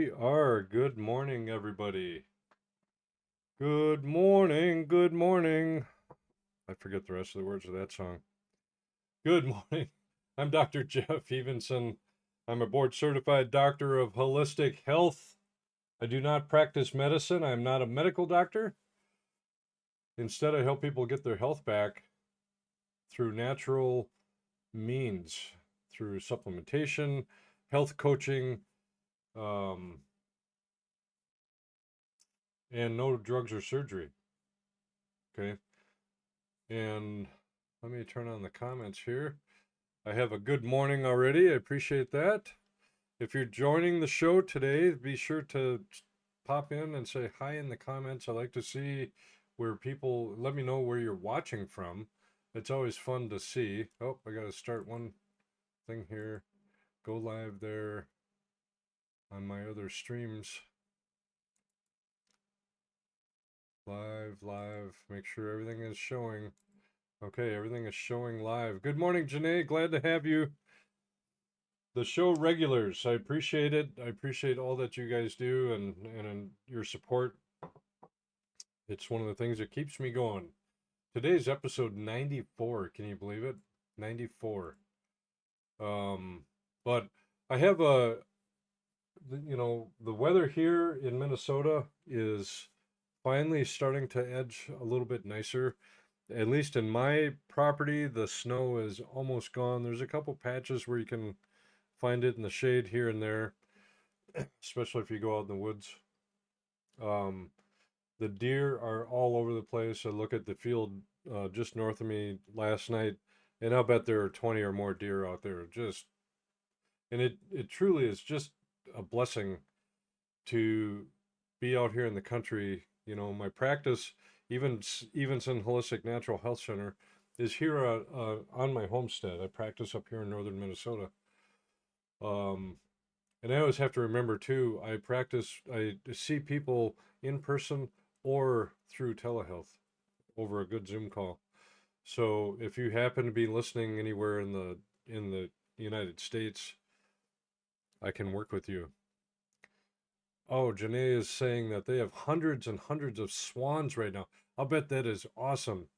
we are. Good morning, everybody. Good morning, good morning. I forget the rest of the words of that song. Good morning. I'm Dr. Jeff Evenson. I'm a board certified doctor of holistic health. I do not practice medicine. I'm not a medical doctor. Instead, I help people get their health back through natural means, through supplementation, health coaching, um, and no drugs or surgery. Okay. And let me turn on the comments here. I have a good morning already. I appreciate that. If you're joining the show today, be sure to pop in and say hi in the comments. I like to see where people let me know where you're watching from. It's always fun to see. Oh, I got to start one thing here. Go live there on my other streams. Live. Make sure everything is showing. Okay, everything is showing live. Good morning, Janae. Glad to have you. The show regulars, I appreciate it. I appreciate all that you guys do and your support. It's one of the things that keeps me going. Today's episode 94. Can you believe it? 94. But I have the weather here in Minnesota is finally starting to edge a little bit nicer. At least in my property, the snow is almost gone. There's a couple patches where you can find it in the shade here and there, especially if you go out in the woods. Um, the deer are all over the place. I look at the field just north of me last night, and I'll bet there are 20 or more deer out there. And it truly is just a blessing to be out here in the country. You know, my practice, Evenson Holistic Natural Health Center, is here on my homestead. I practice up here in northern Minnesota. Um, And I always have to remember too, I see people in person or through telehealth over a good Zoom call. So if you happen to be listening anywhere in the United States, I can work with you. Oh, Janae is saying that they have hundreds and hundreds of swans right now. I'll bet that is awesome.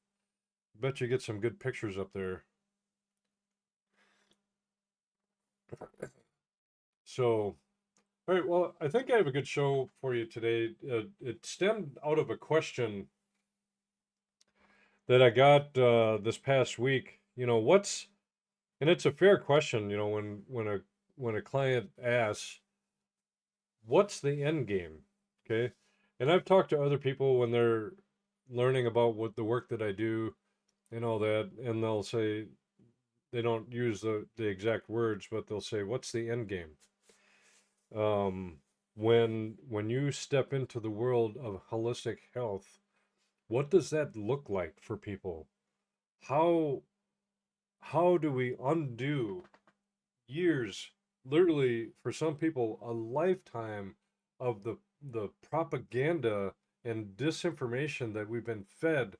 Bet you get some good pictures up there. So, all right, well, I think I have a good show for you today. It stemmed out of a question that I got this past week. And it's a fair question. When a client asks, "What's the end game?" Okay, and I've talked to other people when they're learning about what the work that I do and all that, and they'll say they don't use the exact words, but they'll say, "What's the end game?" Um, when you step into the world of holistic health, what does that look like for people? How how do we undo years, literally for some people, a lifetime of the propaganda and disinformation that we've been fed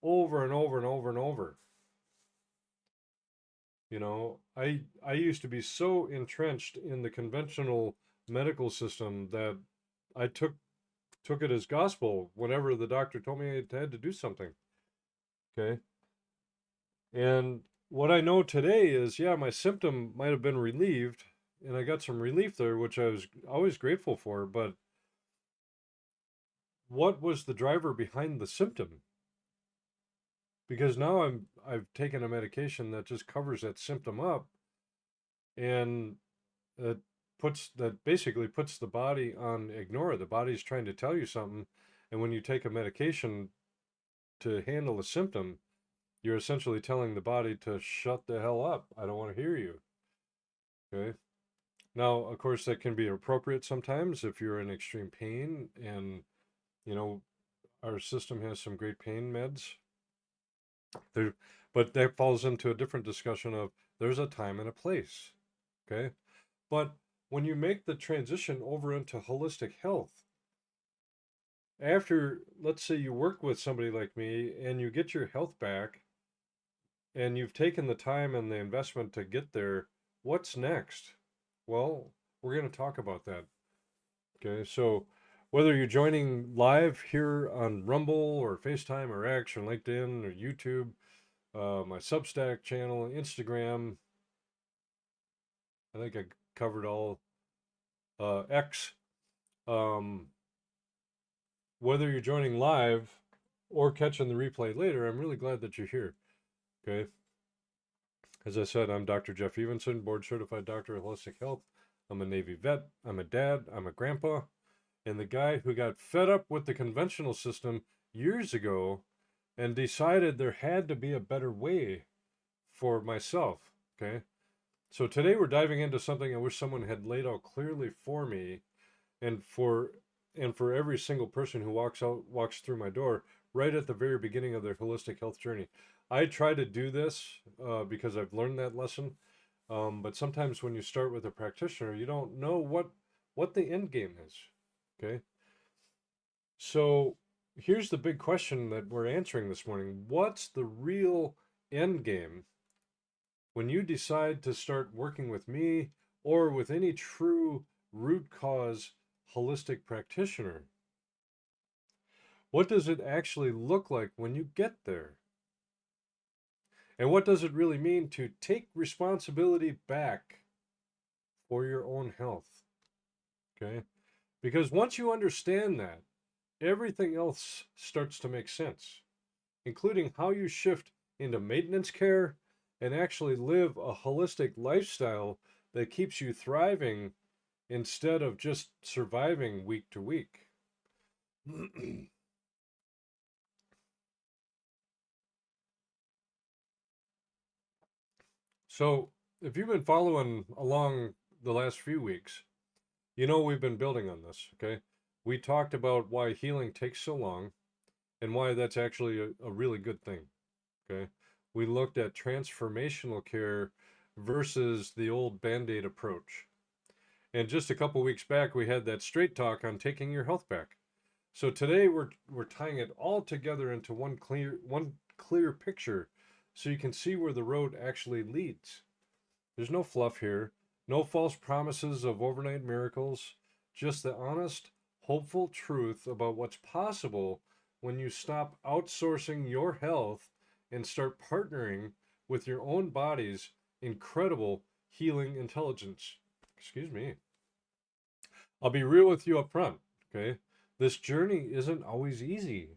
over and over and over and over? I used to be so entrenched in the conventional medical system that I took it as gospel whenever the doctor told me I had to do something. Okay. And what I know today is, yeah, my symptom might have been relieved, and I got some relief there, which I was always grateful for. But what was the driver behind the symptom? Because now I've taken a medication that just covers that symptom up, and it that basically puts the body on ignore. The body's trying to tell you something, and when you take a medication to handle a symptom, you're essentially telling the body to shut the hell up. I don't want to hear you. Okay. Now, of course, that can be appropriate sometimes if you're in extreme pain, and you know, our system has some great pain meds. There, but that falls into a different discussion of there's a time and a place. Okay. But when you make the transition over into holistic health, after, let's say, you work with somebody like me and you get your health back and you've taken the time and the investment to get there, what's next? Well, we're going to talk about that. Okay, so whether you're joining live here on Rumble or FaceTime or X or LinkedIn or YouTube, my Substack channel, Instagram, I think I covered all, X. Um, whether you're joining live or catching the replay later, I'm really glad that you're here. Okay. As I said, I'm Dr. Jeff Evenson, board certified doctor of holistic health. I'm a Navy vet. I'm a dad. I'm a grandpa. And the guy who got fed up with the conventional system years ago and decided there had to be a better way for myself. Okay. So today we're diving into something I wish someone had laid out clearly for me and for every single person who walks through my door right at the very beginning of their holistic health journey. I try to do this because I've learned that lesson. But sometimes when you start with a practitioner, you don't know what the end game is. Okay. So here's the big question that we're answering this morning. What's the real end game when you decide to start working with me or with any true root cause holistic practitioner? What does it actually look like when you get there? And what does it really mean to take responsibility back for your own health? Okay? Because once you understand that, everything else starts to make sense, including how you shift into maintenance care and actually live a holistic lifestyle that keeps you thriving instead of just surviving week to week. So, if you've been following along the last few weeks, you know we've been building on this, okay? We talked about why healing takes so long and why that's actually a really good thing, okay? We looked at transformational care versus the old band-aid approach. And just a couple weeks back, we had that straight talk on taking your health back. So today we're tying it all together into one clear picture so you can see where the road actually leads. There's no fluff here, no false promises of overnight miracles, just the honest, hopeful truth about what's possible when you stop outsourcing your health and start partnering with your own body's incredible healing intelligence. Excuse me. I'll be real with you up front, okay? This journey isn't always easy.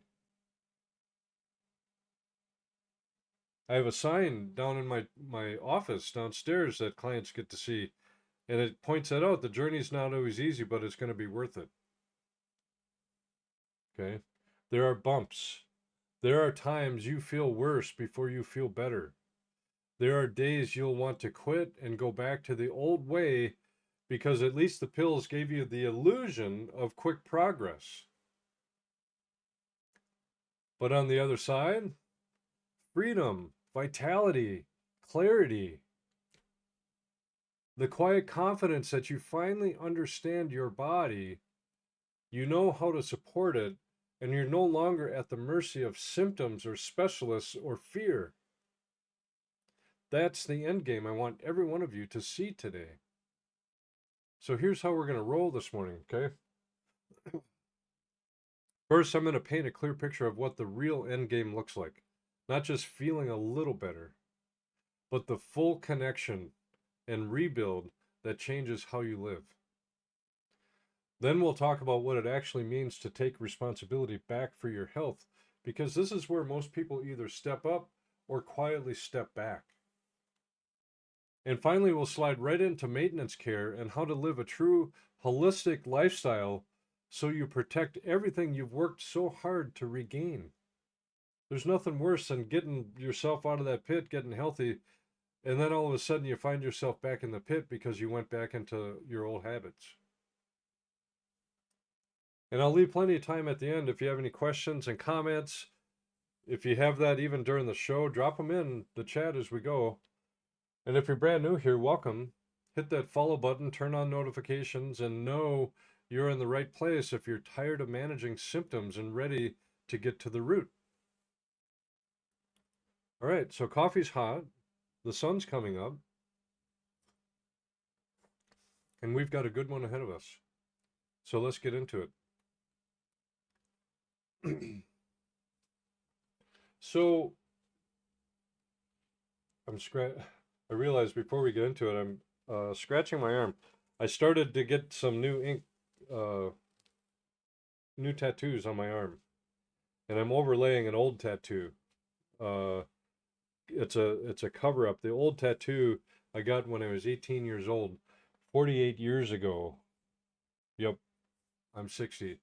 I have a sign down in my office downstairs that clients get to see, and it points that out. The journey's not always easy, but it's going to be worth it. Okay? There are bumps. There are times you feel worse before you feel better. There are days you'll want to quit and go back to the old way because at least the pills gave you the illusion of quick progress. But on the other side, freedom, vitality, clarity, the quiet confidence that you finally understand your body, you know how to support it, and you're no longer at the mercy of symptoms or specialists or fear. That's the end game I want every one of you to see today. So here's how we're going to roll this morning, okay? First, I'm going to paint a clear picture of what the real end game looks like. Not just feeling a little better, but the full connection and rebuild that changes how you live. Then we'll talk about what it actually means to take responsibility back for your health, because this is where most people either step up or quietly step back. And finally, we'll slide right into maintenance care and how to live a true holistic lifestyle so you protect everything you've worked so hard to regain. There's nothing worse than getting yourself out of that pit, getting healthy, and then all of a sudden you find yourself back in the pit because you went back into your old habits. And I'll leave plenty of time at the end if you have any questions and comments. If you have that even during the show, drop them in the chat as we go. And if you're brand new here, welcome. Hit that follow button, turn on notifications, and know you're in the right place if you're tired of managing symptoms and ready to get to the root. All right, so coffee's hot, the sun's coming up, and we've got a good one ahead of us. So let's get into it. So I realized before we get into it, I'm scratching my arm. I started to get some new ink, new tattoos on my arm, and I'm overlaying an old tattoo. Uh, it's a cover up. The old tattoo I got when I was 18 years old, 48 years ago. Yep, I'm 60,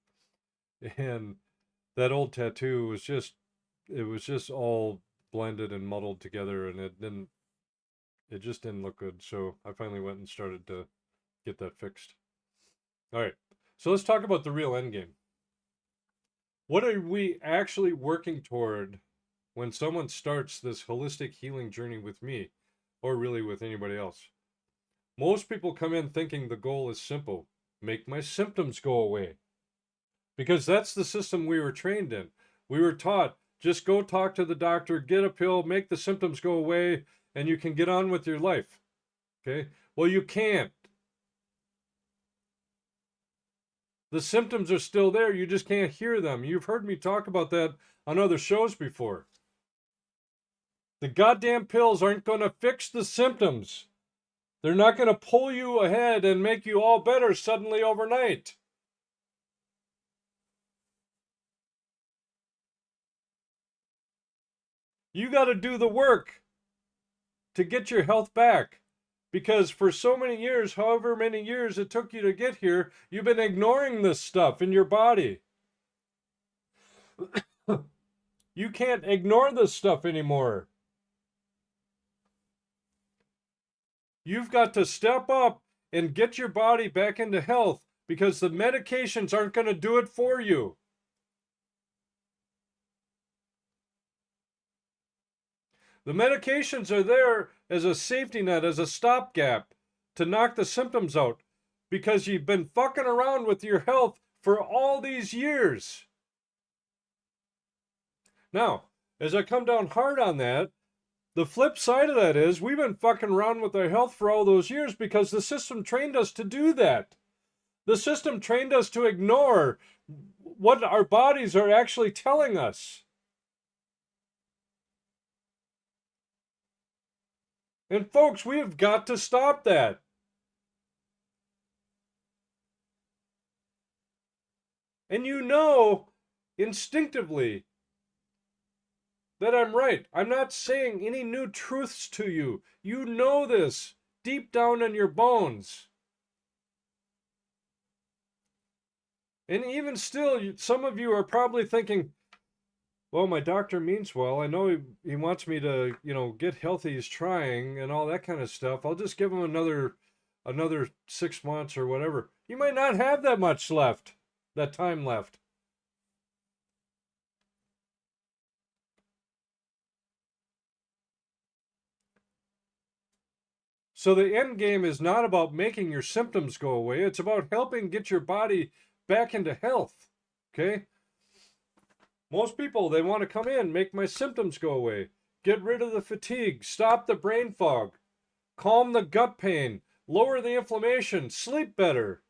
and that old tattoo was just all blended and muddled together, and it just didn't look good. So I finally went and started to get that fixed. All right, so let's talk about the real end game. What are we actually working toward when someone starts this holistic healing journey with me, or really with anybody else? Most people come in thinking the goal is simple: make my symptoms go away. Because that's the system we were trained in. We were taught, just go talk to the doctor, get a pill, make the symptoms go away, and you can get on with your life. Okay? Well, you can't. The symptoms are still there. You just can't hear them. You've heard me talk about that on other shows before. The goddamn pills aren't going to fix the symptoms. They're not going to pull you ahead and make you all better suddenly overnight. You got to do the work to get your health back. Because for so many years, however many years it took you to get here, you've been ignoring this stuff in your body. You can't ignore this stuff anymore. You've got to step up and get your body back into health, because the medications aren't going to do it for you. The medications are there as a safety net, as a stopgap to knock the symptoms out, because you've been fucking around with your health for all these years. Now, as I come down hard on that, the flip side of that is we've been fucking around with our health for all those years because the system trained us to do that. The system trained us to ignore what our bodies are actually telling us. And folks, we have got to stop that. And you know instinctively that I'm right. I'm not saying any new truths to you. You know this deep down in your bones. And even still, some of you are probably thinking, well, my doctor means well. I know he wants me to, get healthy. He's trying and all that kind of stuff. I'll just give him another 6 months or whatever. You might not have that much left, that time left. So the end game is not about making your symptoms go away. It's about helping get your body back into health. Okay? Most people, they want to come in, make my symptoms go away, get rid of the fatigue, stop the brain fog, calm the gut pain, lower the inflammation, sleep better.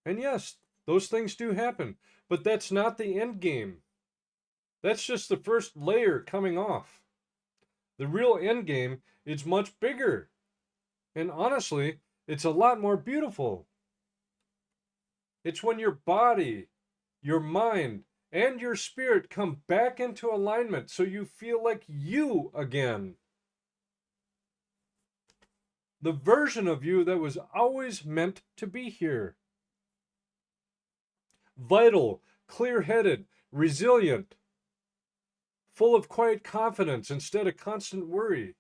And yes, those things do happen, but that's not the end game. That's just the first layer coming off. The real end game is much bigger. And honestly, it's a lot more beautiful. It's when your body, your mind, and your spirit come back into alignment so you feel like you again. The version of you that was always meant to be here. Vital, clear-headed, resilient, full of quiet confidence instead of constant worry.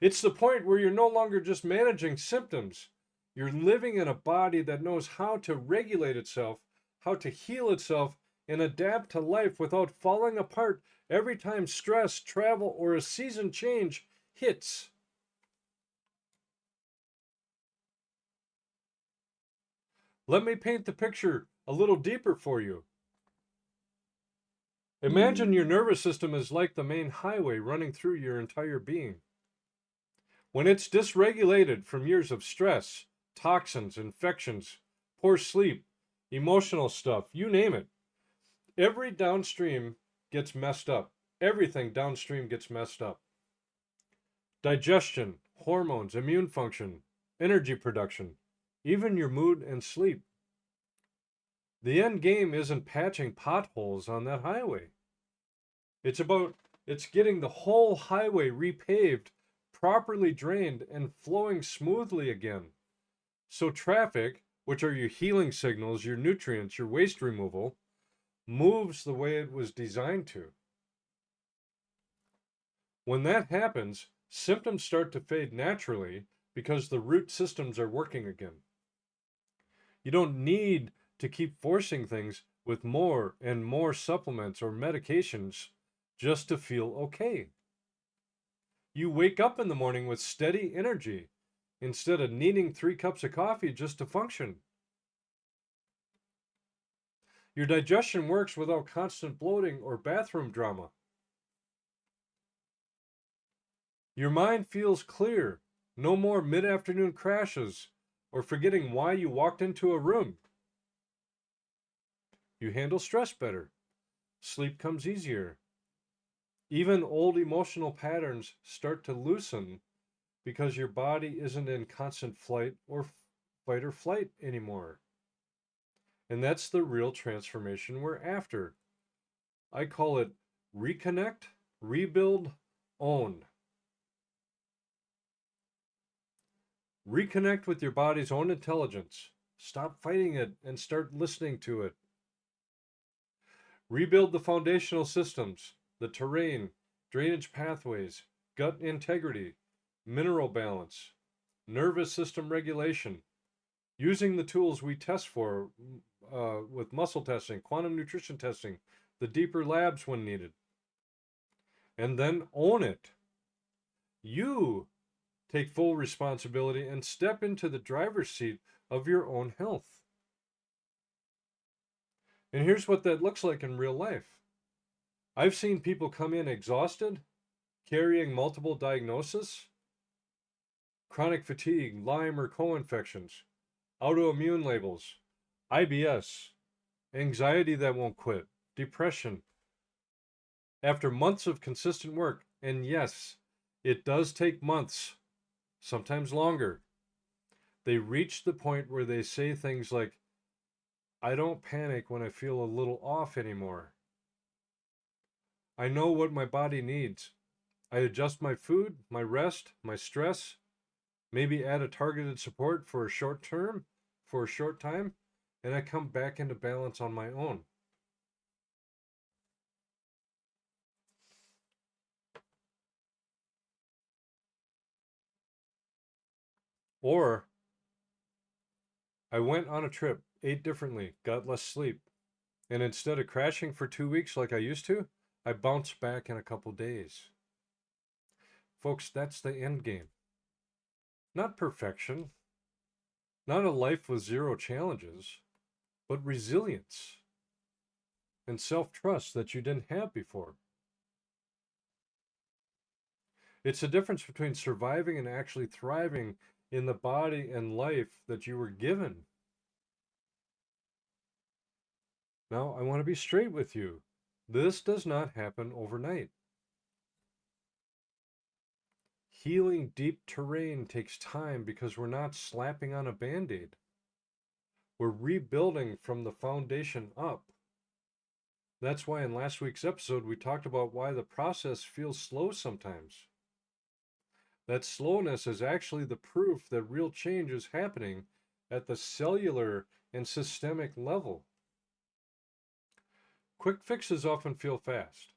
It's the point where you're no longer just managing symptoms. You're living in a body that knows how to regulate itself, how to heal itself, and adapt to life without falling apart every time stress, travel, or a season change hits. Let me paint the picture a little deeper for you. Imagine your nervous system is like the main highway running through your entire being. When it's dysregulated from years of stress, toxins, infections, poor sleep, emotional stuff, you name it. Every downstream gets messed up. Everything downstream gets messed up. Digestion, hormones, immune function, energy production, even your mood and sleep. The end game isn't patching potholes on that highway. It's getting the whole highway repaved, properly drained, and flowing smoothly again. So traffic, which are your healing signals, your nutrients, your waste removal, moves the way it was designed to. When that happens, symptoms start to fade naturally because the root systems are working again. You don't need to keep forcing things with more and more supplements or medications just to feel okay. You wake up in the morning with steady energy instead of needing 3 cups of coffee just to function. Your digestion works without constant bloating or bathroom drama. Your mind feels clear, no more mid-afternoon crashes or forgetting why you walked into a room. You handle stress better. Sleep comes easier. Even old emotional patterns start to loosen because your body isn't in constant fight or flight anymore. And that's the real transformation we're after. I call it reconnect, rebuild, own. Reconnect with your body's own intelligence. Stop fighting it and start listening to it. Rebuild the foundational systems, the terrain, drainage pathways, gut integrity, mineral balance, nervous system regulation, using the tools we test for with muscle testing, quantum nutrition testing, the deeper labs when needed. And then own it. You take full responsibility and step into the driver's seat of your own health. And here's what that looks like in real life. I've seen people come in exhausted, carrying multiple diagnoses, chronic fatigue, Lyme or co-infections, autoimmune labels, IBS, anxiety that won't quit, depression. After months of consistent work, and yes, it does take months, sometimes longer, they reach the point where they say things like, I don't panic when I feel a little off anymore. I know what my body needs. I adjust my food, my rest, my stress, maybe add a targeted support for a short time, and I come back into balance on my own. Or I went on a trip, ate differently, got less sleep, and instead of crashing for 2 weeks like I used to, I bounced back in a couple days. Folks, that's the end game. Not perfection, not a life with zero challenges, but resilience and self-trust that you didn't have before. It's the difference between surviving and actually thriving in the body and life that you were given. Now, I want to be straight with you. This does not happen overnight. Healing deep terrain takes time because we're not slapping on a band-aid. We're rebuilding from the foundation up. That's why in last week's episode, we talked about why the process feels slow sometimes. That slowness is actually the proof that real change is happening at the cellular and systemic level. Quick fixes often feel fast,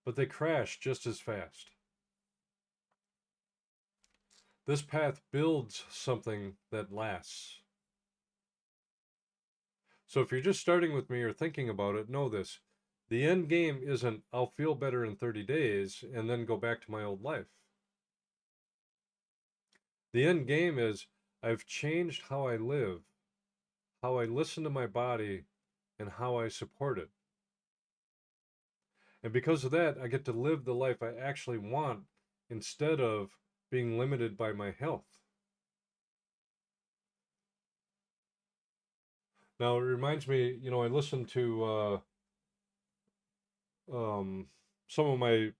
but they crash just as fast. This path builds something that lasts. So if you're just starting with me or thinking about it, know this. The end game isn't, I'll feel better in 30 days and then go back to my old life. The end game is, I've changed how I live, how I listen to my body, and how I support it. And because of that, I get to live the life I actually want instead of being limited by my health. Now it reminds me, you know, I listened to um, some of my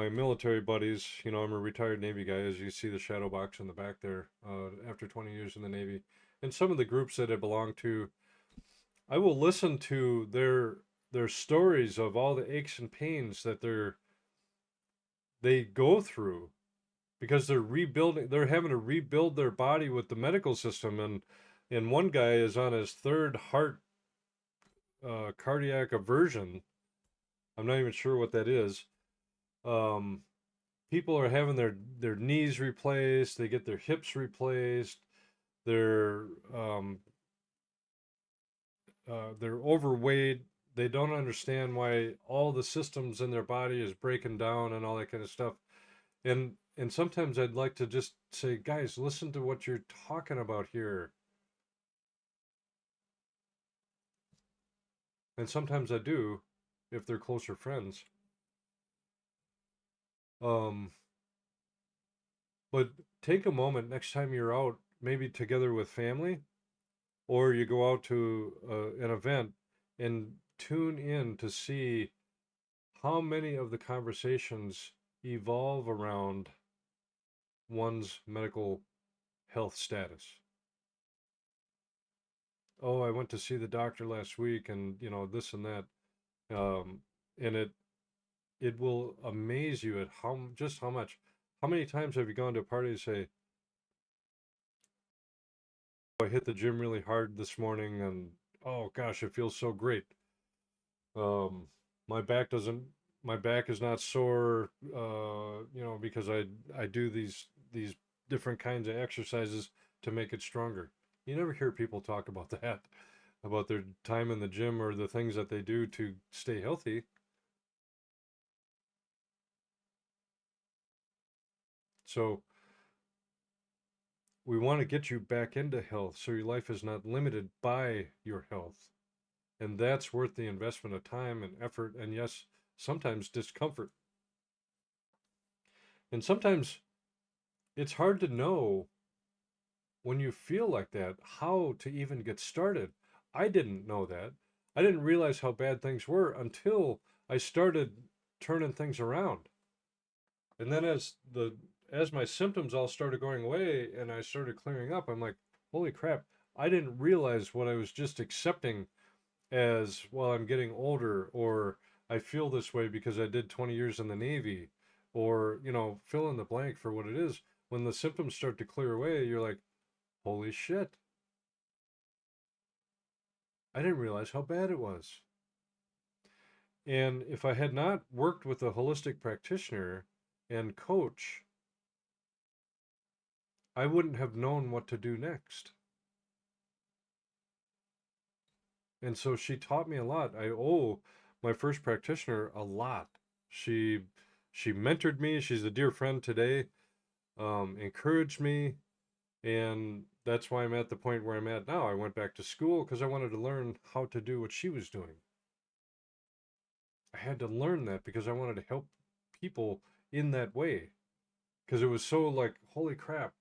military buddies. You know, I'm a retired Navy guy, as you see the shadow box in the back there. After 20 years in the Navy, and some of the groups that I belong to, I will listen to their stories of all the aches and pains that they go through because they're rebuilding. They're having to rebuild their body with the medical system, and one guy is on his third heart cardiac aversion. I'm not even sure what that is. Um, People are having their knees replaced. They get their hips replaced. They're um, they're overweight. They don't understand why all the systems in their body is breaking down and all that kind of stuff. And sometimes I'd like to just say, guys, listen to what you're talking about here. And sometimes I do, if they're closer friends. Um, but take a moment next time you're out, maybe together with family, or you go out to an event and tune in to see how many of the conversations evolve around one's medical health status. Oh, I went to see the doctor last week, and you know this and that, um, and it will amaze you at how much. How many times have you gone to a party and say, "Oh, I hit the gym really hard this morning, and oh gosh, it feels so great. Um, my back doesn't, my back is not sore, you know, because I do these different kinds of exercises to make it stronger." You never hear people talk about that, about their time in the gym or the things that they do to stay healthy. So we want to get you back into health so your life is not limited by your health. And that's worth the investment of time and effort, and yes, sometimes discomfort. And sometimes it's hard to know when you feel like that how to even get started. I didn't know that. I didn't realize how bad things were until I started turning things around. And then as my symptoms all started going away and I started clearing up, I'm like, holy crap, I didn't realize what I was just accepting as, well, I'm getting older, or I feel this way because I did 20 years in the Navy, or, you know, fill in the blank for what it is. When the symptoms start to clear away, you're like, holy shit, I didn't realize how bad it was. And if I had not worked with a holistic practitioner and coach, I wouldn't have known what to do next. And so she taught me a lot. I owe my first practitioner a lot. She she mentored me. She's a dear friend today. Encouraged me, and that's why I'm at the point where I'm at now. I went back to school because I wanted to learn how to do what she was doing. I had to learn that because I wanted to help people in that way. Because it was so like, holy crap,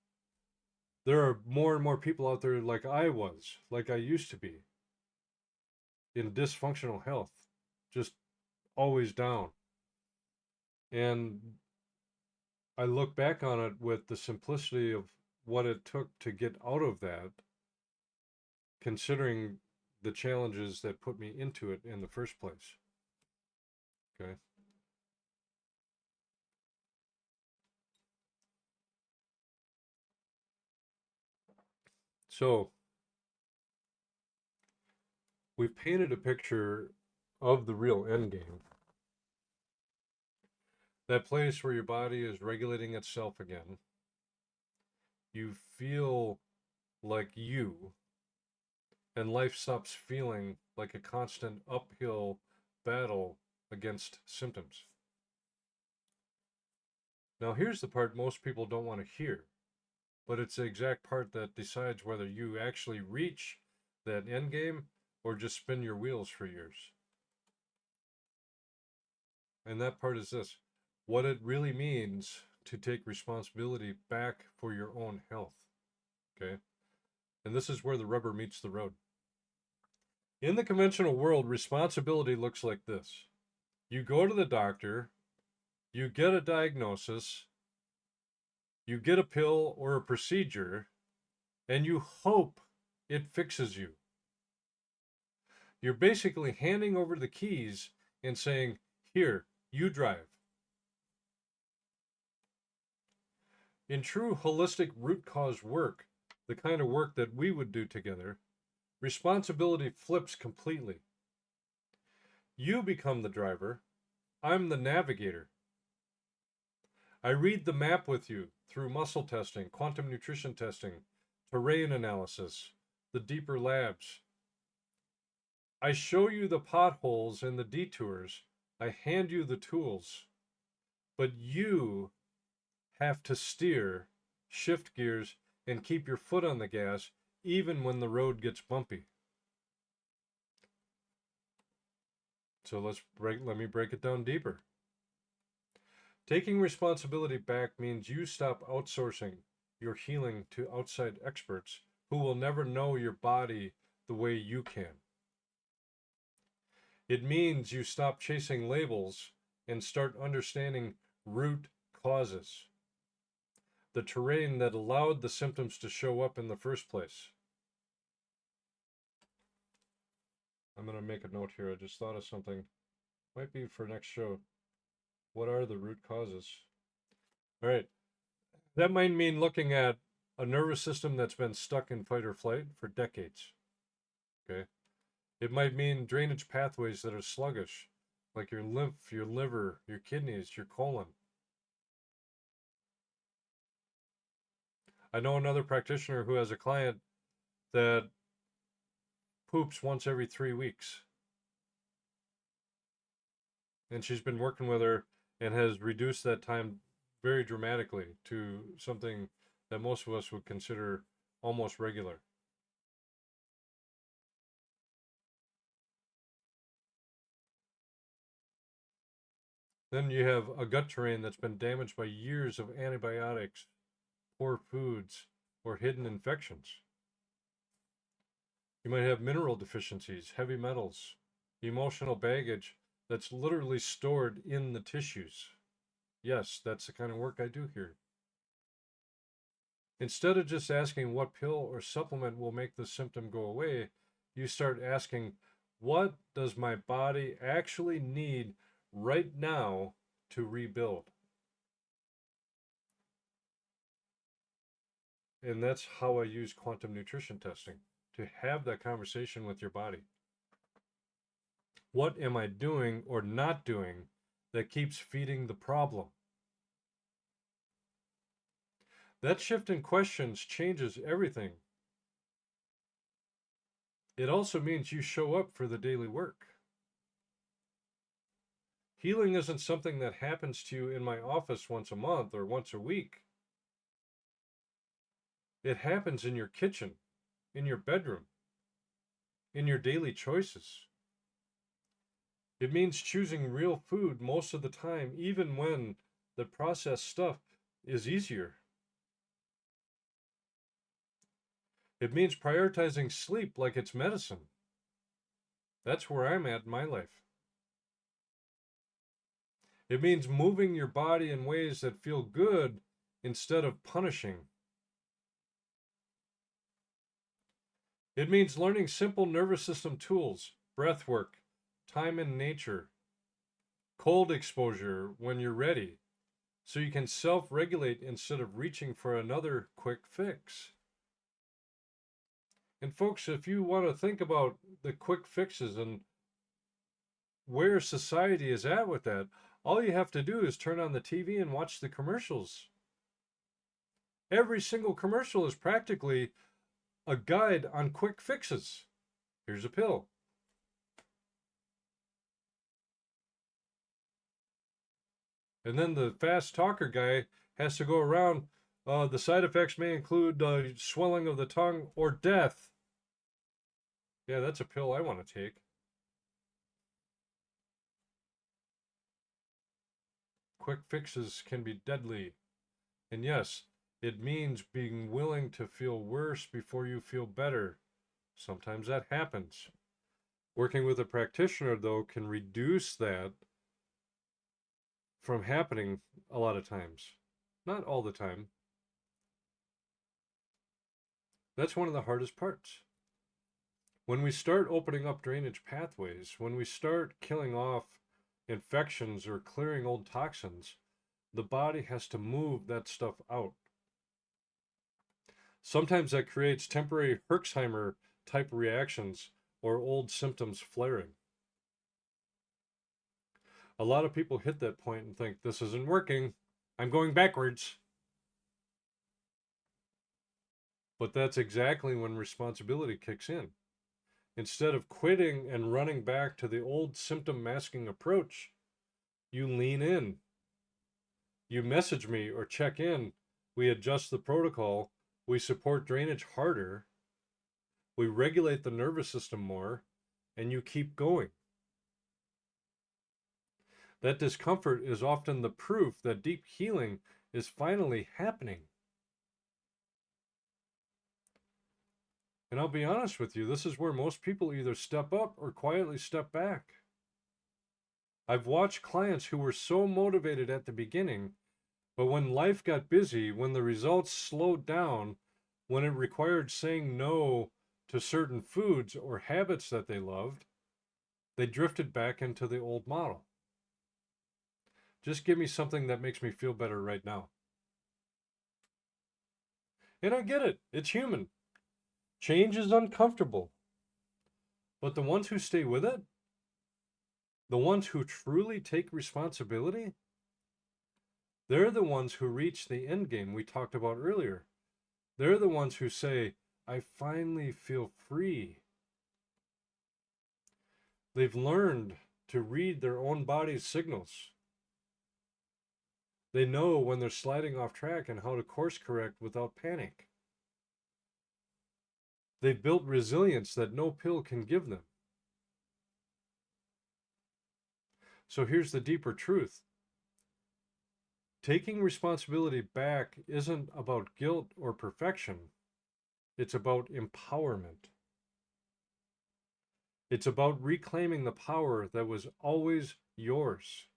there are more and more people out there like I was, like I used to be, in dysfunctional health, just always down. And I look back on it with the simplicity of what it took to get out of that, considering the challenges that put me into it in the first place. Okay. So we've painted a picture of the real end game. That place where your body is regulating itself again. You feel like you, and life stops feeling like a constant uphill battle against symptoms. Now, here's the part most people don't want to hear, but it's the exact part that decides whether you actually reach that end game or just spin your wheels for years. And that part is this: what it really means to take responsibility back for your own health. Okay. And this is where the rubber meets the road. In the conventional world, responsibility looks like this. You go to the doctor, you get a diagnosis, you get a pill or a procedure, and you hope it fixes you. You're basically handing over the keys and saying, "Here, you drive." In true holistic root cause work, the kind of work that we would do together, responsibility flips completely. You become the driver, I'm the navigator. I read the map with you through muscle testing, quantum nutrition testing, terrain analysis, the deeper labs. I show you the potholes and the detours. I hand you the tools. But you have to steer, shift gears, and keep your foot on the gas even when the road gets bumpy. So let me break it down deeper. Taking responsibility back means you stop outsourcing your healing to outside experts who will never know your body the way you can. It means you stop chasing labels and start understanding root causes, the terrain that allowed the symptoms to show up in the first place. I'm going to make a note here. I just thought of something. Might be for next show. What are the root causes? All right. That might mean looking at a nervous system that's been stuck in fight or flight for decades. Okay. It might mean drainage pathways that are sluggish, like your lymph, your liver, your kidneys, your colon. I know another practitioner who has a client that poops once every 3 weeks. And she's been working with her and has reduced that time very dramatically to something that most of us would consider almost regular. Then you have a gut terrain that's been damaged by years of antibiotics, poor foods, or hidden infections. You might have mineral deficiencies, heavy metals, emotional baggage that's literally stored in the tissues. Yes, that's the kind of work I do here. Instead of just asking what pill or supplement will make the symptom go away, you start asking, what does my body actually need right now to rebuild? And that's how I use quantum nutrition testing, to have that conversation with your body. What am I doing or not doing that keeps feeding the problem? That shift in questions changes everything. It also means you show up for the daily work. Healing isn't something that happens to you in my office once a month or once a week. It happens in your kitchen, in your bedroom, in your daily choices. It means choosing real food most of the time, even when the processed stuff is easier. It means prioritizing sleep like it's medicine. That's where I'm at in my life. It means moving your body in ways that feel good instead of punishing. It means learning simple nervous system tools, breath work, time in nature, cold exposure when you're ready, so you can self-regulate instead of reaching for another quick fix. And folks, if you want to think about the quick fixes and where society is at with that, all you have to do is turn on the TV and watch the commercials. Every single commercial is practically a guide on quick fixes. Here's a pill. And then the fast talker guy has to go around. The side effects may include swelling of the tongue or death. Yeah, that's a pill I want to take. Quick fixes can be deadly. And yes, it means being willing to feel worse before you feel better. Sometimes that happens. Working with a practitioner, though, can reduce that from happening a lot of times. Not all the time. That's one of the hardest parts. When we start opening up drainage pathways, when we start killing off infections or clearing old toxins, the body has to move that stuff out. Sometimes that creates temporary Herxheimer type reactions or old symptoms flaring. A lot of people hit that point and think, this isn't working, I'm going backwards. But that's exactly when responsibility kicks in. Instead of quitting and running back to the old symptom masking approach, you lean in. You message me or check in. We adjust the protocol. We support drainage harder. We regulate the nervous system more, and you keep going. That discomfort is often the proof that deep healing is finally happening. And I'll be honest with you, this is where most people either step up or quietly step back. I've watched clients who were so motivated at the beginning, but when life got busy, when the results slowed down, when it required saying no to certain foods or habits that they loved, they drifted back into the old model. Just give me something that makes me feel better right now. And I get it, it's human. Change is uncomfortable. But the ones who stay with it, the ones who truly take responsibility, they're the ones who reach the end game we talked about earlier. They're the ones who say, I finally feel free. They've learned to read their own body's signals. They know when they're sliding off track and how to course correct without panic. They've built resilience that no pill can give them. So here's the deeper truth. Taking responsibility back isn't about guilt or perfection. It's about empowerment. It's about reclaiming the power that was always yours.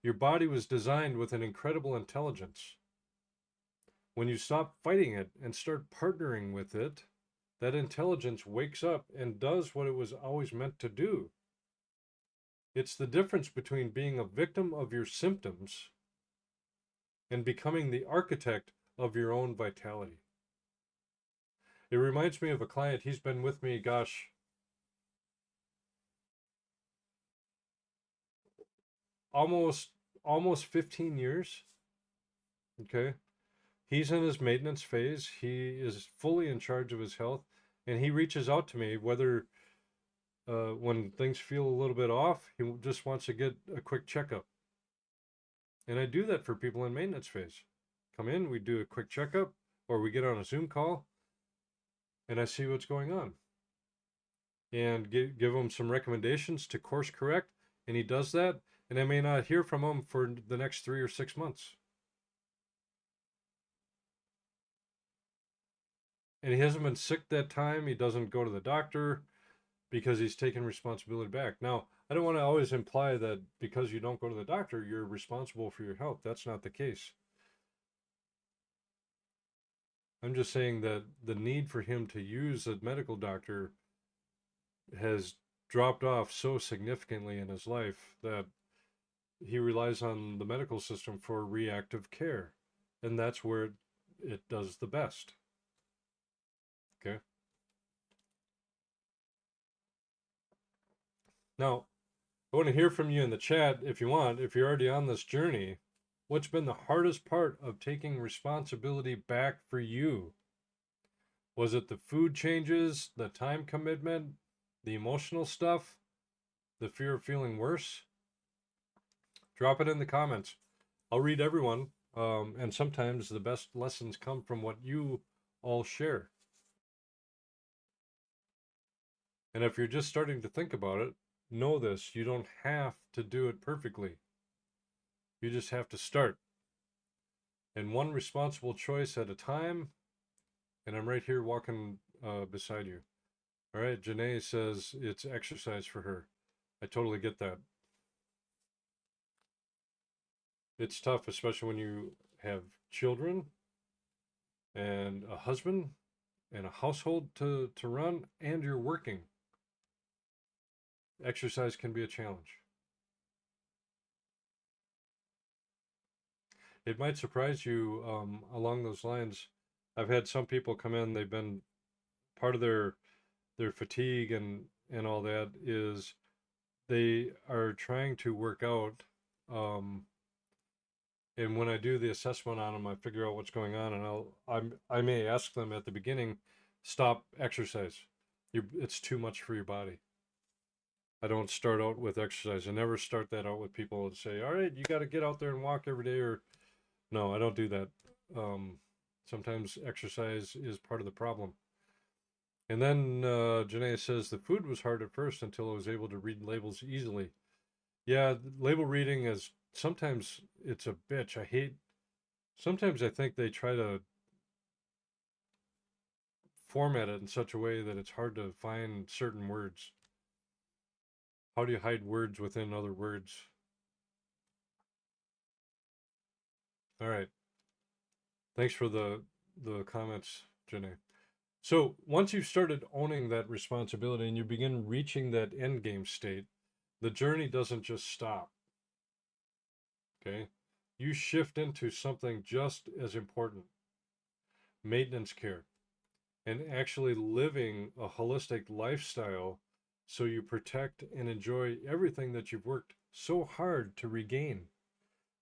Your body was designed with an incredible intelligence. When you stop fighting it and start partnering with it, that intelligence wakes up and does what it was always meant to do. It's the difference between being a victim of your symptoms and becoming the architect of your own vitality. It reminds me of a client. He's been with me, gosh, almost 15 years. Okay. He's in his maintenance phase. He is fully in charge of his health, and he reaches out to me whether when things feel a little bit off, he just wants to get a quick checkup. And I do that for people in maintenance phase. Come in, we do a quick checkup, or we get on a Zoom call, and I see what's going on. And give him some recommendations to course correct, and he does that, and I may not hear from him for the next 3 or 6 months. And he hasn't been sick that time. He doesn't go to the doctor because he's taken responsibility back. Now, I don't want to always imply that because you don't go to the doctor, you're responsible for your health. That's not the case. I'm just saying that the need for him to use a medical doctor has dropped off so significantly in his life that he relies on the medical system for reactive care. And that's where it does the best. Okay. Now, I want to hear from you in the chat if you want, if you're already on this journey. What's been the hardest part of taking responsibility back for you? Was it the food changes, the time commitment, the emotional stuff, the fear of feeling worse? Drop it in the comments. I'll read everyone, and sometimes the best lessons come from what you all share. And if you're just starting to think about it, know this, you don't have to do it perfectly. You just have to start. And one responsible choice at a time, and I'm right here walking beside you. All right, Janae says it's exercise for her. I totally get that. It's tough, especially when you have children and a husband and a household to run and you're working. Exercise can be a challenge. It might surprise you along those lines. I've had some people come in, they've been part of their fatigue and all that is they are trying to work out um, and when I do the assessment on them, I figure out what's going on, and I may ask them at the beginning, stop exercise. It's too much for your body. I don't start out with exercise. I never start that out with people and say, all right, you got to get out there and walk every day. Or no, I don't do that. Sometimes exercise is part of the problem. And then Janae says the food was hard at first until I was able to read labels easily. Yeah, label reading is sometimes it's a bitch. Sometimes I think they try to format it in such a way that it's hard to find certain words. How do you hide words within other words? All right. Thanks for the comments, Janae. So once you've started owning that responsibility and you begin reaching that end game state, the journey doesn't just stop. Okay? You shift into something just as important, maintenance care, and actually living a holistic lifestyle so you protect and enjoy everything that you've worked so hard to regain.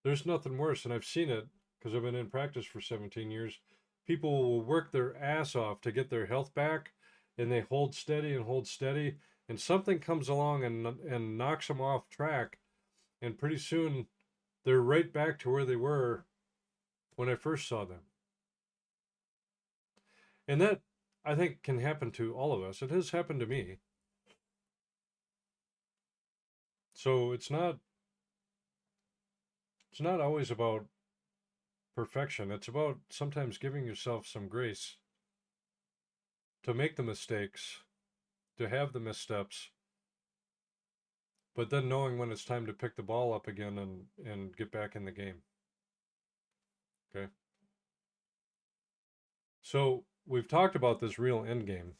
There's nothing worse, and I've seen it because I've been in practice for 17 years. People will work their ass off to get their health back, and they hold steady, and something comes along and knocks them off track, and pretty soon they're right back to where they were when I first saw them. And that, I think, can happen to all of us. It has happened to me. So it's not always about perfection. It's about sometimes giving yourself some grace to make the mistakes, to have the missteps, but then knowing when it's time to pick the ball up again and get back in the game. Okay. So we've talked about this real end game,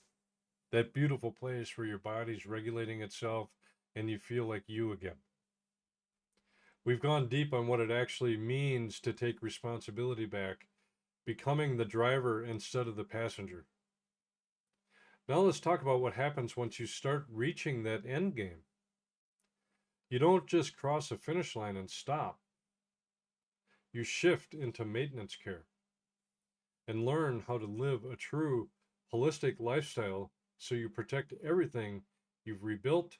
that beautiful place where your body's regulating itself and you feel like you again. We've gone deep on what it actually means to take responsibility back, becoming the driver instead of the passenger. Now let's talk about what happens once you start reaching that end game. You don't just cross a finish line and stop. You shift into maintenance care and learn how to live a true holistic lifestyle so you protect everything you've rebuilt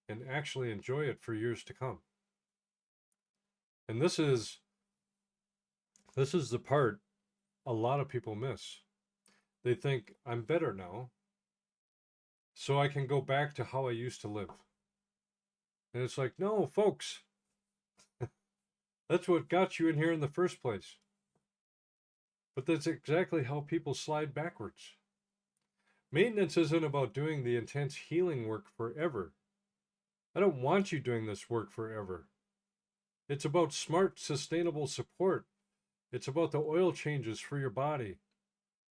and actually enjoy it for years to come. And this is the part a lot of people miss. They think I'm better now, so I can go back to how I used to live. And it's like, no, folks, that's what got you in here in the first place. But that's exactly how people slide backwards. Maintenance isn't about doing the intense healing work forever. I don't want you doing this work forever. It's about smart, sustainable support. It's about the oil changes for your body,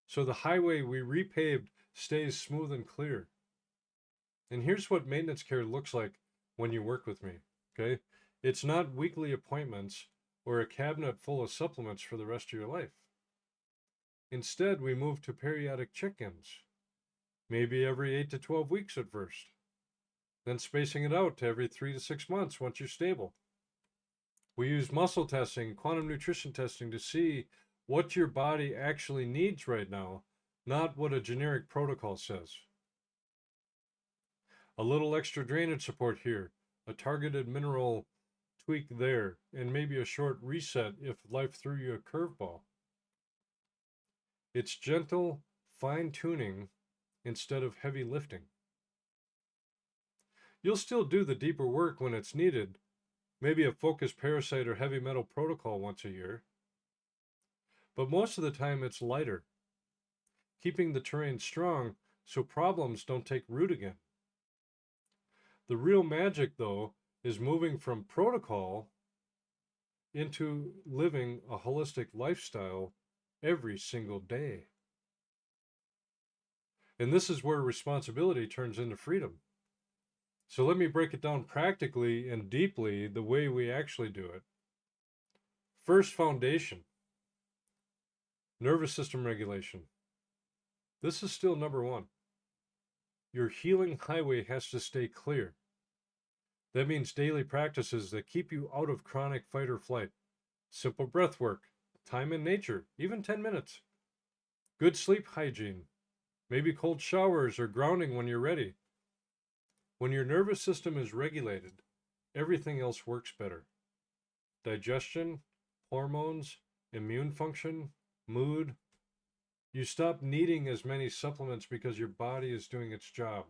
so the highway we repaved stays smooth and clear. And here's what maintenance care looks like when you work with me, okay? It's not weekly appointments or a cabinet full of supplements for the rest of your life. Instead, we move to periodic check-ins, maybe every 8 to 12 weeks at first, then spacing it out to every 3 to 6 months once you're stable. We use muscle testing, quantum nutrition testing to see what your body actually needs right now, not what a generic protocol says. A little extra drainage support here, a targeted mineral tweak there, and maybe a short reset if life threw you a curveball. It's gentle fine tuning instead of heavy lifting. You'll still do the deeper work when it's needed, maybe a focused parasite or heavy metal protocol once a year. But most of the time it's lighter, keeping the terrain strong so problems don't take root again. The real magic, though, is moving from protocol into living a holistic lifestyle every single day. And this is where responsibility turns into freedom. So let me break it down practically and deeply the way we actually do it. First foundation, nervous system regulation. This is still number one. Your healing highway has to stay clear. That means daily practices that keep you out of chronic fight or flight. Simple breath work, time in nature, even 10 minutes. Good sleep hygiene, maybe cold showers or grounding when you're ready. When your nervous system is regulated, everything else works better. Digestion, hormones, immune function, mood. You stop needing as many supplements because your body is doing its job.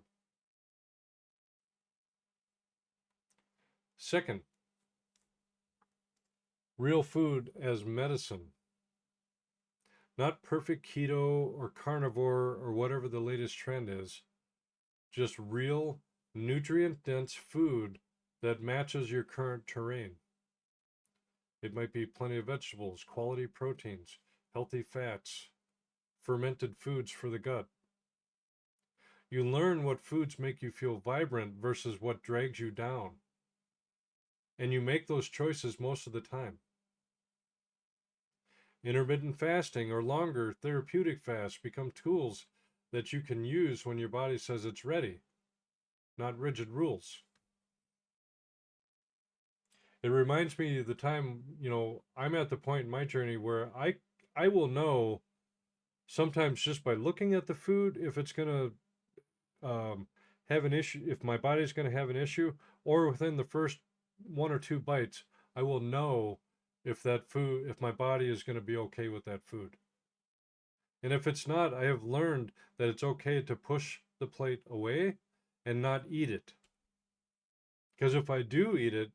Second, real food as medicine. Not perfect keto or carnivore or whatever the latest trend is. Just real, nutrient-dense food that matches your current terrain. It might be plenty of vegetables, quality proteins, healthy fats, fermented foods for the gut. You learn what foods make you feel vibrant versus what drags you down. And you make those choices most of the time. Intermittent fasting or longer therapeutic fasts become tools that you can use when your body says it's ready, not rigid rules. It reminds me of the time, I'm at the point in my journey where I will know sometimes just by looking at the food if it's going to have an issue, if my body's going to have an issue, or within the first one or two bites, I will know if my body is going to be okay with that food. And if it's not, I have learned that it's okay to push the plate away and not eat it. Because if I do eat it,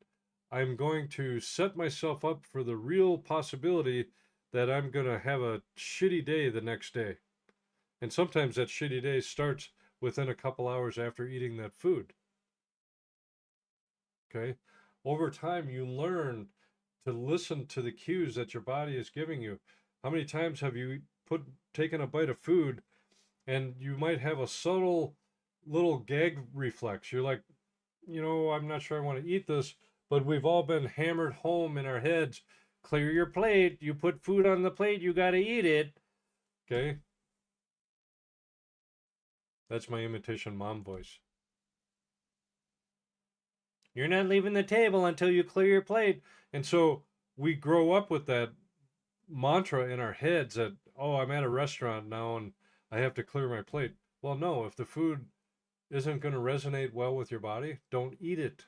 I'm going to set myself up for the real possibility that I'm going to have a shitty day the next day. And sometimes that shitty day starts within a couple hours after eating that food. Okay? Over time, you learn to listen to the cues that your body is giving you. How many times have you taken a bite of food and you might have a subtle little gag reflex? You're like, I'm not sure I want to eat this, but we've all been hammered home in our heads. Clear your plate. You put food on the plate, you got to eat it. Okay? That's my imitation mom voice. You're not leaving the table until you clear your plate. And so we grow up with that mantra in our heads that, oh, I'm at a restaurant now and I have to clear my plate. Well, no, if the food isn't going to resonate well with your body, don't eat it.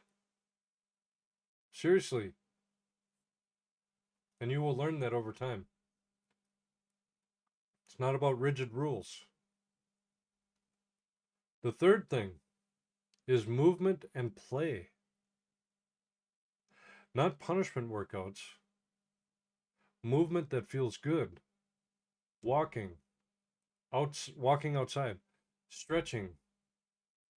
Seriously. And you will learn that over time. It's not about rigid rules. The third thing is movement and play. Not punishment workouts. Movement that feels good. Walking outside, stretching,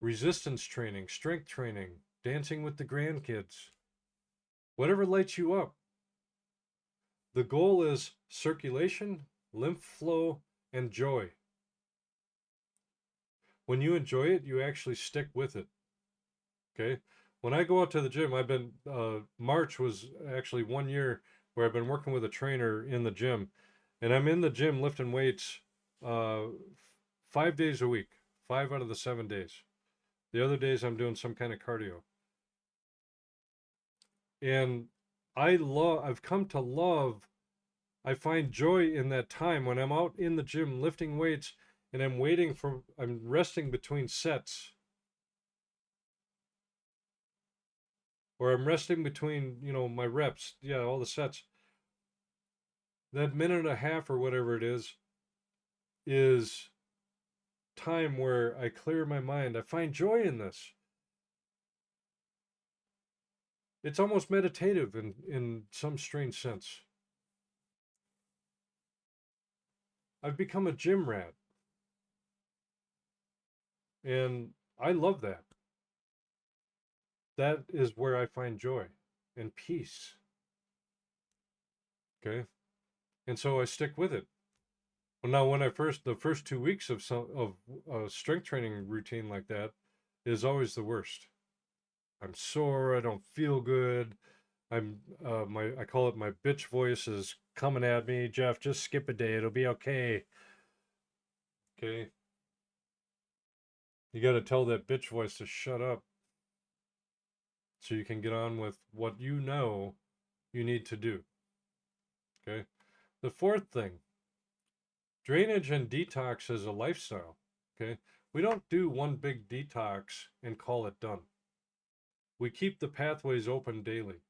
resistance training, strength training, dancing with the grandkids. Whatever lights you up. The goal is circulation, lymph flow, and joy. When you enjoy it, you actually stick with it. Okay? When I go out to the gym, March was actually 1 year where I've been working with a trainer in the gym. And I'm in the gym lifting weights 5 days a week, 5 out of the 7 days. The other days I'm doing some kind of cardio. And I've come to love, I find joy in that time when I'm out in the gym lifting weights and I'm resting between sets. Or I'm resting between, my reps. Yeah, all the sets. That minute and a half or whatever it is time where I clear my mind. I find joy in this. It's almost meditative in some strange sense. I've become a gym rat. And I love that. That is where I find joy and peace. Okay. And so I stick with it. Well, now when the first 2 weeks of a strength training routine like that is always the worst. I'm sore. I don't feel good. I call it my bitch voice is coming at me. Jeff, just skip a day. It'll be okay. Okay. You got to tell that bitch voice to shut up so you can get on with what you know you need to do. Okay. The fourth thing, drainage and detox is a lifestyle. Okay. We don't do one big detox and call it done. We keep the pathways open daily.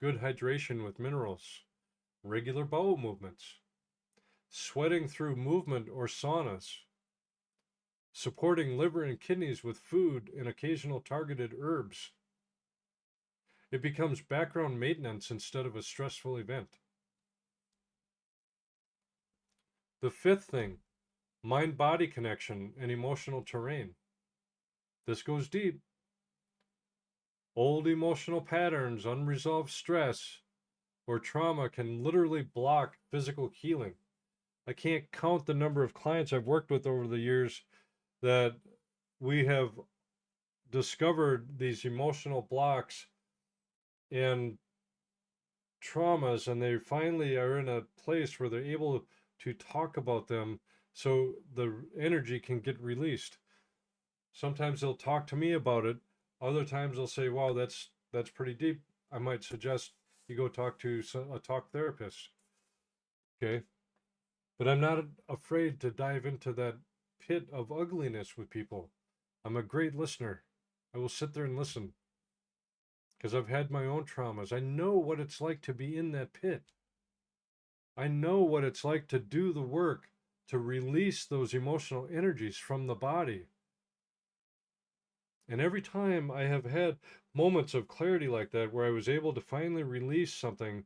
Good hydration with minerals, regular bowel movements, sweating through movement or saunas, supporting liver and kidneys with food and occasional targeted herbs. It becomes background maintenance instead of a stressful event. The fifth thing, mind-body connection and emotional terrain. This goes deep. Old emotional patterns, unresolved stress, or trauma can literally block physical healing. I can't count the number of clients I've worked with over the years that we have discovered these emotional blocks and traumas, and they finally are in a place where they're able to talk about them so the energy can get released. Sometimes they'll talk to me about it. Other times they'll say, wow, that's pretty deep. I might suggest you go talk to a talk therapist. Okay. But I'm not afraid to dive into that pit of ugliness with people. I'm a great listener. I will sit there and listen because I've had my own traumas. I know what it's like to be in that pit. I know what it's like to do the work to release those emotional energies from the body. And every time I have had moments of clarity like that where I was able to finally release something,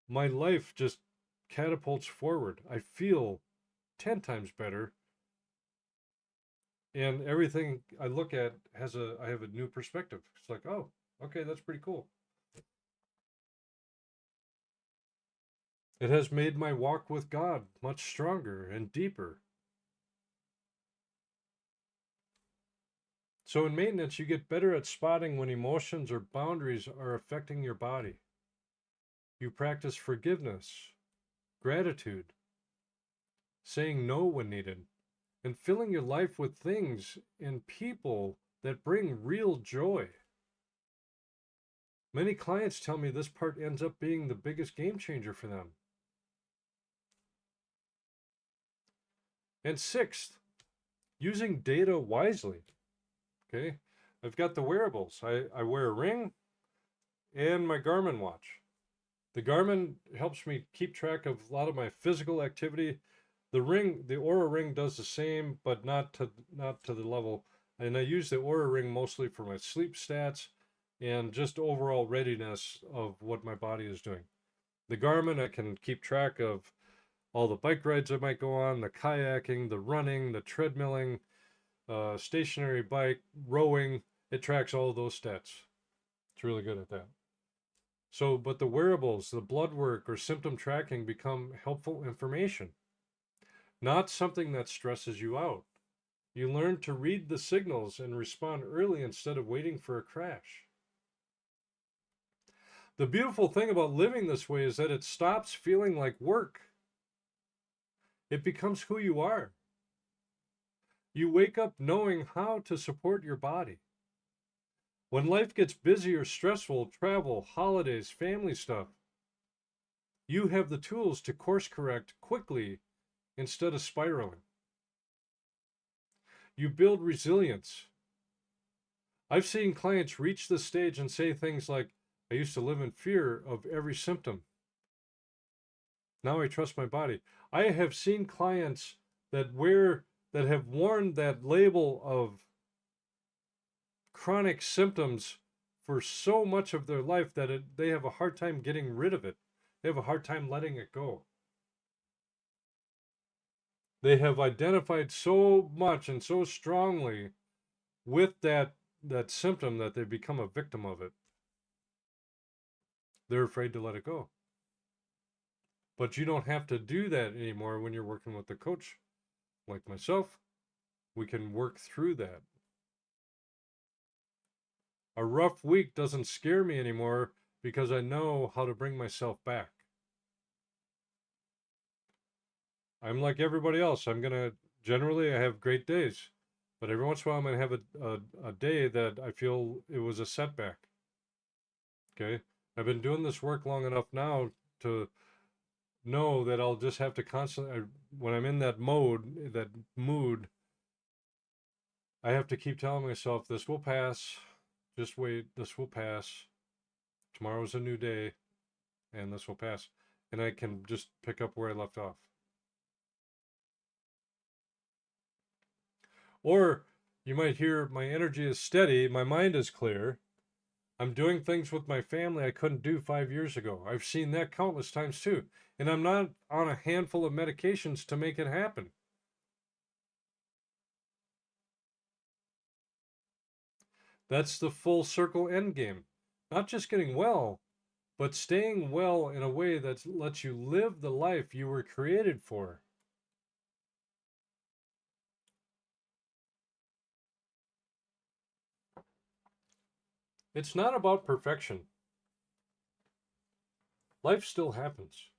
my life just catapults forward. I feel 10 times better. And everything I look at I have a new perspective. It's like, oh, okay, that's pretty cool. It has made my walk with God much stronger and deeper. So in maintenance, you get better at spotting when emotions or boundaries are affecting your body. You practice forgiveness, gratitude, saying no when needed, and filling your life with things and people that bring real joy. Many clients tell me this part ends up being the biggest game changer for them. And sixth, using data wisely. Okay, I've got the wearables. I wear a ring and my Garmin watch. The Garmin helps me keep track of a lot of my physical activity. The Oura Ring does the same, but not to the level. And I use the Oura Ring mostly for my sleep stats and just overall readiness of what my body is doing. The Garmin, I can keep track of all the bike rides I might go on, the kayaking, the running, the treadmilling, stationary bike, rowing. It tracks all of those stats. It's really good at that. So, but the wearables, the blood work, or symptom tracking become helpful information, not something that stresses you out. You learn to read the signals and respond early instead of waiting for a crash. The beautiful thing about living this way is that it stops feeling like work. It becomes who you are. You wake up knowing how to support your body. When life gets busy or stressful, travel, holidays, family stuff, you have the tools to course correct quickly instead of spiraling. You build resilience. I've seen clients reach this stage and say things like, I used to live in fear of every symptom. Now I trust my body. I have seen clients that have worn that label of chronic symptoms for so much of their life that they have a hard time getting rid of it. They have a hard time letting it go. They have identified so much and so strongly with that symptom that they become a victim of it. They're afraid to let it go. But you don't have to do that anymore when you're working with a coach like myself. We can work through that. A rough week doesn't scare me anymore because I know how to bring myself back. I'm like everybody else. Generally, I have great days, but every once in a while I'm going to have a day that I feel it was a setback. Okay. I've been doing this work long enough now to know that I'll just have to constantly, when I'm in that mood, I have to keep telling myself, this will pass. Just wait. This will pass. Tomorrow's a new day and this will pass. And I can just pick up where I left off. Or you might hear my energy is steady, my mind is clear. I'm doing things with my family I couldn't do 5 years ago. I've seen that countless times too. And I'm not on a handful of medications to make it happen. That's the full circle end game. Not just getting well, but staying well in a way that lets you live the life you were created for. It's not about perfection. Life still happens.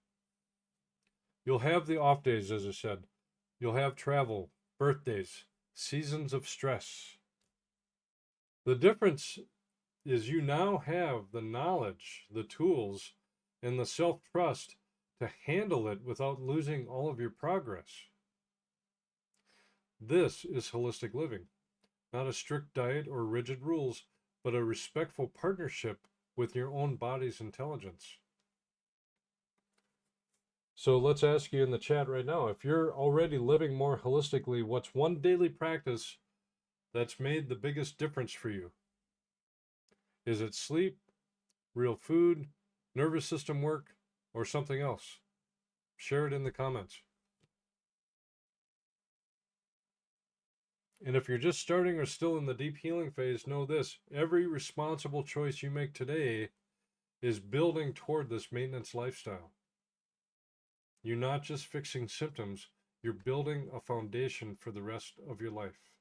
You'll have the off days, as I said. You'll have travel, birthdays, seasons of stress. The difference is you now have the knowledge, the tools, and the self-trust to handle it without losing all of your progress. This is holistic living, not a strict diet or rigid rules, but a respectful partnership with your own body's intelligence. So let's ask you in the chat right now, if you're already living more holistically, what's one daily practice that's made the biggest difference for you? Is it sleep, real food, nervous system work, or something else? Share it in the comments. And if you're just starting or still in the deep healing phase, know this: every responsible choice you make today is building toward this maintenance lifestyle. You're not just fixing symptoms, you're building a foundation for the rest of your life.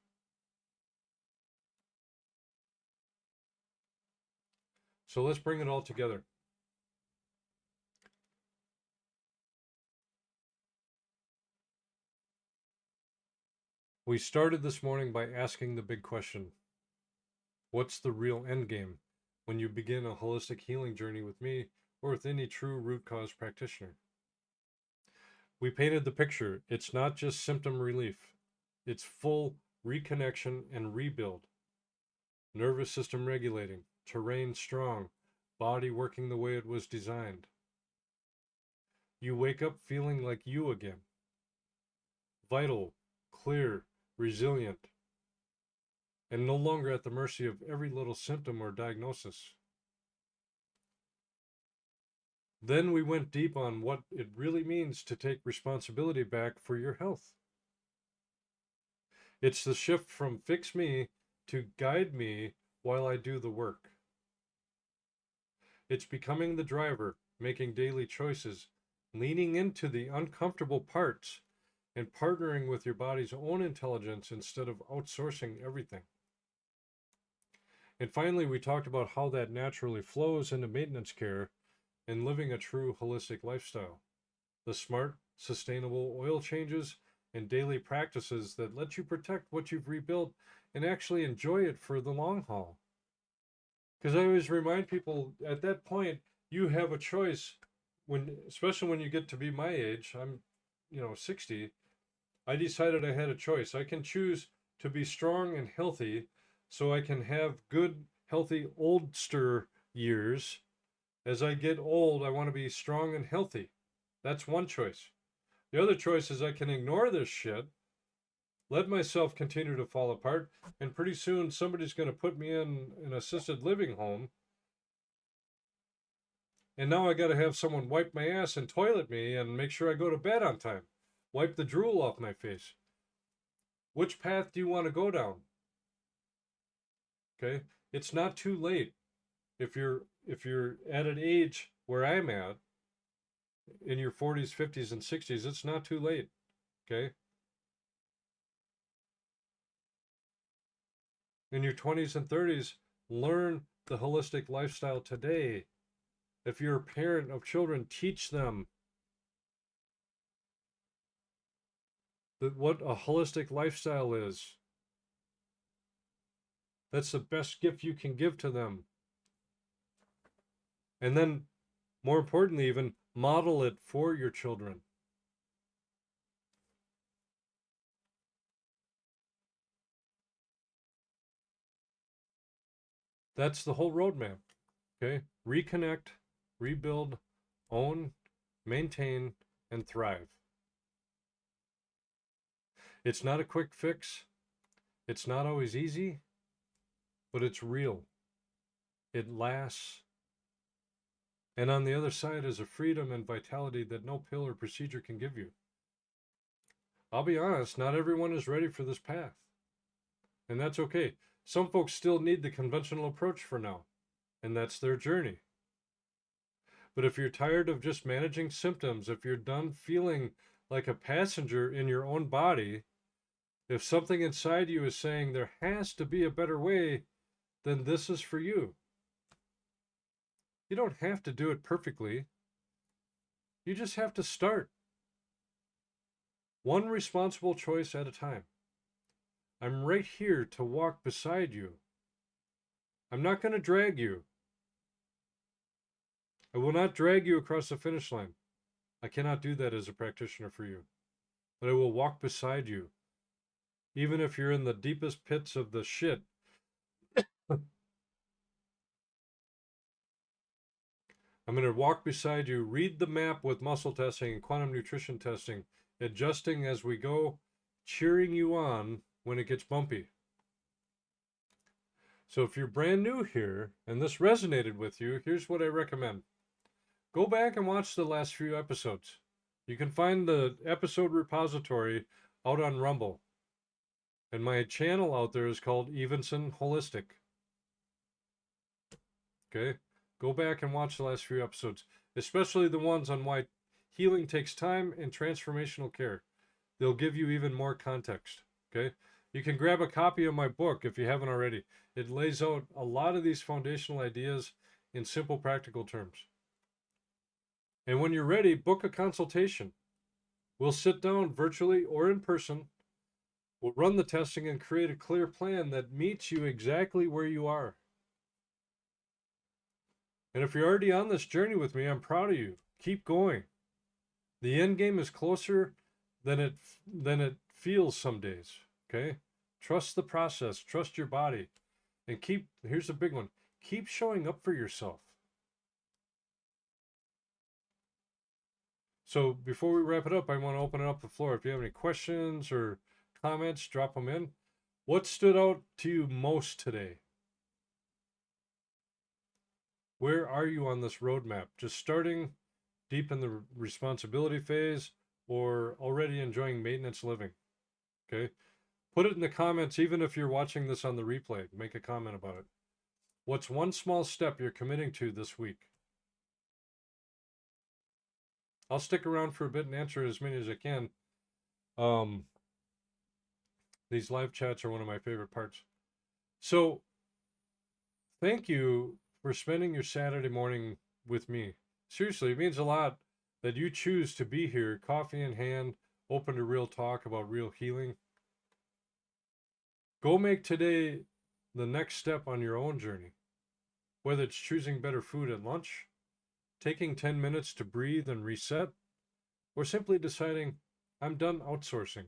So let's bring it all together. We started this morning by asking the big question: what's the real end game when you begin a holistic healing journey with me or with any true root cause practitioner? We painted the picture. It's not just symptom relief. It's full reconnection and rebuild. Nervous system regulating, terrain strong, body working the way it was designed. You wake up feeling like you again. Vital, clear, resilient, and no longer at the mercy of every little symptom or diagnosis. Then we went deep on what it really means to take responsibility back for your health. It's the shift from fix me to guide me while I do the work. It's becoming the driver, making daily choices, leaning into the uncomfortable parts, and partnering with your body's own intelligence instead of outsourcing everything. And finally, we talked about how that naturally flows into maintenance care and living a true holistic lifestyle. The smart, sustainable oil changes and daily practices that let you protect what you've rebuilt and actually enjoy it for the long haul. Because I always remind people at that point, you have a choice especially when you get to be my age. I'm, 60. I decided I had a choice. I can choose to be strong and healthy so I can have good, healthy oldster years. As I get old, I want to be strong and healthy. That's one choice. The other choice is I can ignore this shit, let myself continue to fall apart, and pretty soon somebody's going to put me in an assisted living home. And now I got to have someone wipe my ass and toilet me and make sure I go to bed on time. Wipe the drool off my face. Which path do you want to go down? Okay? It's not too late. If you're at an age where I'm at, in your 40s, 50s, and 60s, it's not too late. Okay? In your 20s and 30s, learn the holistic lifestyle today. If you're a parent of children, teach them what a holistic lifestyle is. That's the best gift you can give to them. And then, more importantly, even model it for your children. That's the whole roadmap. Okay? Reconnect, rebuild, own, maintain, and thrive. It's not a quick fix. It's not always easy, but it's real. It lasts. And on the other side is a freedom and vitality that no pill or procedure can give you. I'll be honest, not everyone is ready for this path. And that's okay. Some folks still need the conventional approach for now, and that's their journey. But if you're tired of just managing symptoms, if you're done feeling like a passenger in your own body, if something inside you is saying there has to be a better way, then this is for you. You don't have to do it perfectly. You just have to start. One responsible choice at a time. I'm right here to walk beside you. I'm not going to drag you. I will not drag you across the finish line. I cannot do that as a practitioner for you. But I will walk beside you. Even if you're in the deepest pits of the shit. I'm going to walk beside you, read the map with muscle testing and quantum nutrition testing, adjusting as we go, cheering you on when it gets bumpy. So if you're brand new here and this resonated with you, here's what I recommend. Go back and watch the last few episodes. You can find the episode repository out on Rumble. And my channel out there is called Evenson Holistic. Okay? Go back and watch the last few episodes, especially the ones on why healing takes time and transformational care. They'll give you even more context. Okay? You can grab a copy of my book if you haven't already. It lays out a lot of these foundational ideas in simple, practical terms. And when you're ready, book a consultation. We'll sit down virtually or in person. We'll run the testing and create a clear plan that meets you exactly where you are. And if you're already on this journey with me, I'm proud of you. Keep going. The end game is closer than it feels some days. Okay? Trust the process, trust your body, and here's a big one. Keep showing up for yourself. So before we wrap it up, I want to open it up the floor. If you have any questions or comments, drop them in. What stood out to you most today? Where are you on this roadmap? Just starting deep in the responsibility phase or already enjoying maintenance living? Okay. Put it in the comments, even if you're watching this on the replay. Make a comment about it. What's one small step you're committing to this week? I'll stick around for a bit and answer as many as I can. These live chats are one of my favorite parts. So thank you for spending your Saturday morning with me. Seriously, it means a lot that you choose to be here, coffee in hand, open to real talk about real healing. Go make today the next step on your own journey. Whether it's choosing better food at lunch, taking 10 minutes to breathe and reset, or simply deciding, I'm done outsourcing.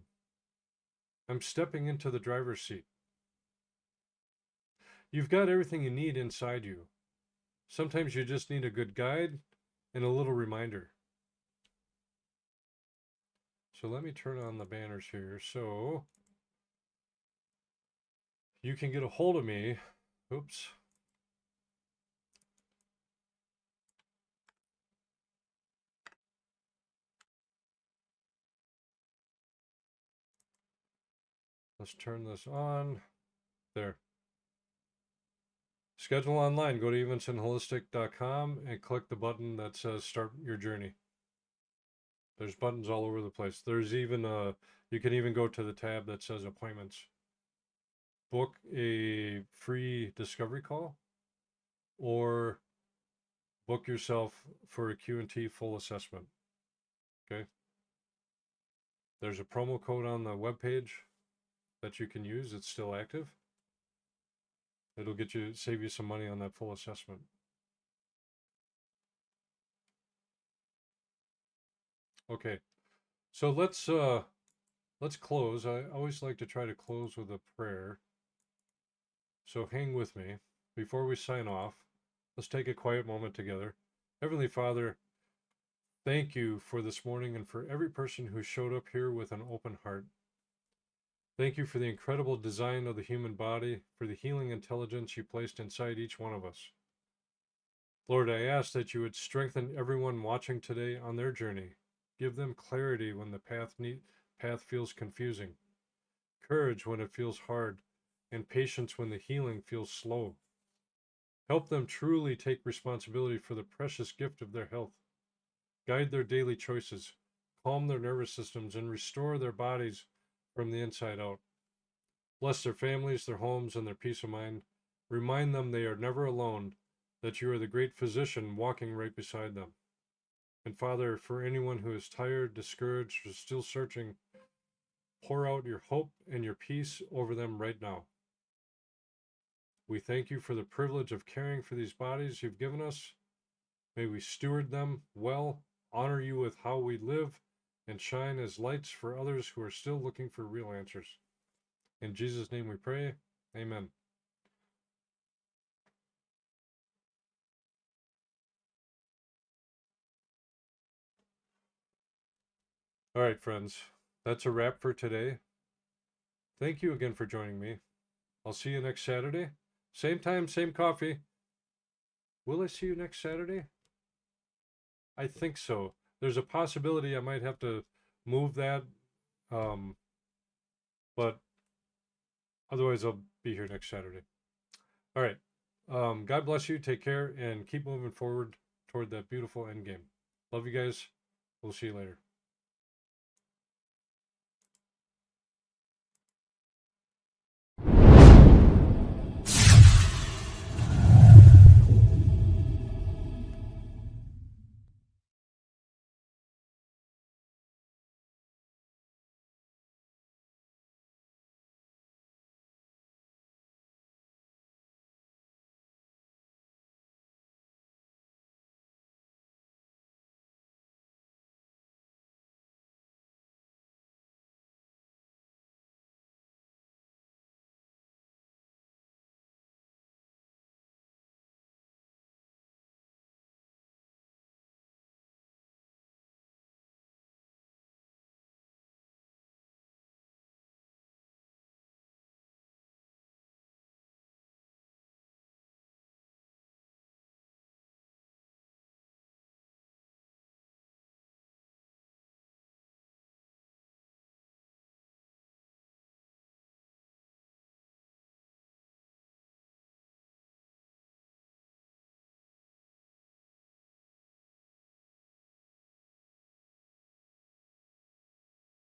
I'm stepping into the driver's seat. You've got everything you need inside you. Sometimes you just need a good guide and a little reminder. So let me turn on the banners here so you can get a hold of me. Oops. Let's turn this on. There. Schedule online. Go to evensonholistic.com and click the button that says Start Your Journey. There's buttons all over the place. There's even you can even go to the tab that says Appointments. Book a free discovery call or book yourself for a Q&T full assessment. Okay? There's a promo code on the webpage that you can use. It's still active. It'll save you some money on that full assessment. Okay, so let's close. I always like to try to close with a prayer. So hang with me. Before we sign off, let's take a quiet moment together. Heavenly Father, thank you for this morning and for every person who showed up here with an open heart. Thank you for the incredible design of the human body, for the healing intelligence you placed inside each one of us. Lord, I ask that you would strengthen everyone watching today on their journey. Give them clarity when the path feels confusing, courage when it feels hard, and patience when the healing feels slow. Help them truly take responsibility for the precious gift of their health. Guide their daily choices, calm their nervous systems, and restore their bodies from the inside out. Bless their families, their homes, and their peace of mind. Remind them they are never alone, that you are the great physician walking right beside them. And Father, for anyone who is tired, discouraged, or still searching, pour out your hope and your peace over them right now. We thank you for the privilege of caring for these bodies you've given us. May we steward them well, honor you with how we live, and shine as lights for others who are still looking for real answers. In Jesus' name we pray. Amen. All right, friends, that's a wrap for today. Thank you again for joining me. I'll see you next Saturday. Same time, same coffee. Will I see you next Saturday? I think so. There's a possibility I might have to move that. But otherwise, I'll be here next Saturday. All right. God bless you. Take care and keep moving forward toward that beautiful end game. Love you guys. We'll see you later.